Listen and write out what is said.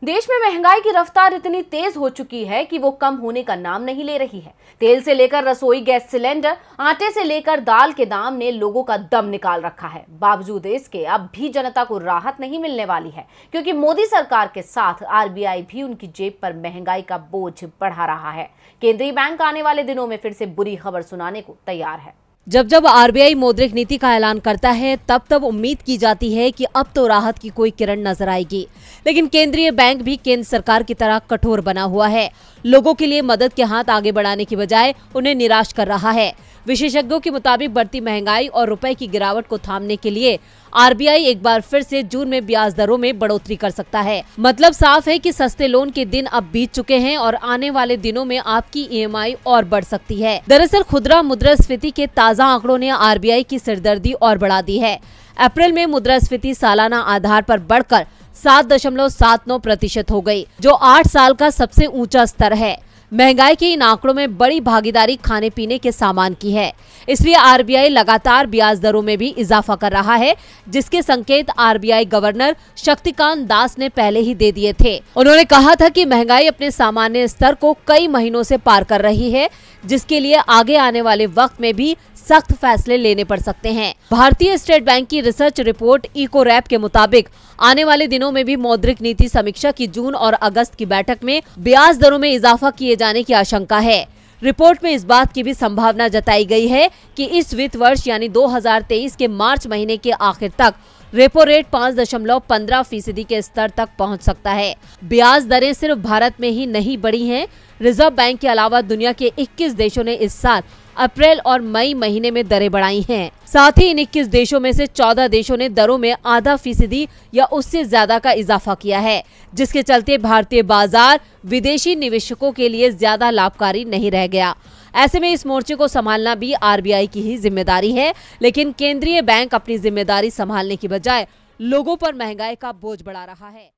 देश में महंगाई की रफ्तार इतनी तेज हो चुकी है कि वो कम होने का नाम नहीं ले रही है। तेल से लेकर रसोई गैस सिलेंडर, आटे से लेकर दाल के दाम ने लोगों का दम निकाल रखा है। बावजूद इसके अब भी जनता को राहत नहीं मिलने वाली है, क्योंकि मोदी सरकार के साथ आरबीआई भी उनकी जेब पर महंगाई का बोझ बढ़ा रहा है। केंद्रीय बैंक आने वाले दिनों में फिर से बुरी खबर सुनाने को तैयार है। जब जब आरबीआई मौद्रिक नीति का ऐलान करता है तब तब उम्मीद की जाती है कि अब तो राहत की कोई किरण नजर आएगी, लेकिन केंद्रीय बैंक भी केंद्र सरकार की तरह कठोर बना हुआ है। लोगों के लिए मदद के हाथ आगे बढ़ाने की बजाय उन्हें निराश कर रहा है। विशेषज्ञों के मुताबिक बढ़ती महंगाई और रुपए की गिरावट को थामने के लिए आरबीआई एक बार फिर से जून में ब्याज दरों में बढ़ोतरी कर सकता है। मतलब साफ है कि सस्ते लोन के दिन अब बीत चुके हैं और आने वाले दिनों में आपकी ईएमआई और बढ़ सकती है। दरअसल खुदरा मुद्रास्फीति के ताज़ा आंकड़ों ने आरबीआई की सिरदर्दी और बढ़ा दी है। अप्रैल में मुद्रास्फीति सालाना आधार पर बढ़कर 7.79% हो गई, जो 8 साल का सबसे ऊंचा स्तर है। महंगाई के इन आंकड़ों में बड़ी भागीदारी खाने पीने के सामान की है, इसलिए आरबीआई लगातार ब्याज दरों में भी इजाफा कर रहा है, जिसके संकेत आरबीआई गवर्नर शक्तिकांत दास ने पहले ही दे दिए थे। उन्होंने कहा था कि महंगाई अपने सामान्य स्तर को कई महीनों से पार कर रही है, जिसके लिए आगे आने वाले वक्त में भी सख्त फैसले लेने पड़ सकते हैं। भारतीय स्टेट बैंक की रिसर्च रिपोर्ट इकोरैप के मुताबिक आने वाले दिनों में भी मौद्रिक नीति समीक्षा की जून और अगस्त की बैठक में ब्याज दरों में इजाफा किए जाने की आशंका है। रिपोर्ट में इस बात की भी संभावना जताई गई है कि इस वित्त वर्ष यानी 2023 के मार्च महीने के आखिर तक रेपो रेट 5.15% के स्तर तक पहुंच सकता है। ब्याज दरें सिर्फ भारत में ही नहीं बढ़ी हैं। रिजर्व बैंक के अलावा दुनिया के 21 देशों ने इस साल अप्रैल और मई महीने में दरें बढ़ाई हैं। साथ ही इन 21 देशों में से 14 देशों ने दरों में 0.5% या उससे ज्यादा का इजाफा किया है, जिसके चलते भारतीय बाजार विदेशी निवेशकों के लिए ज्यादा लाभकारी नहीं रह गया। ऐसे में इस मोर्चे को संभालना भी आरबीआई की ही जिम्मेदारी है, लेकिन केंद्रीय बैंक अपनी जिम्मेदारी संभालने की बजाय लोगों पर महंगाई का बोझ बढ़ा रहा है।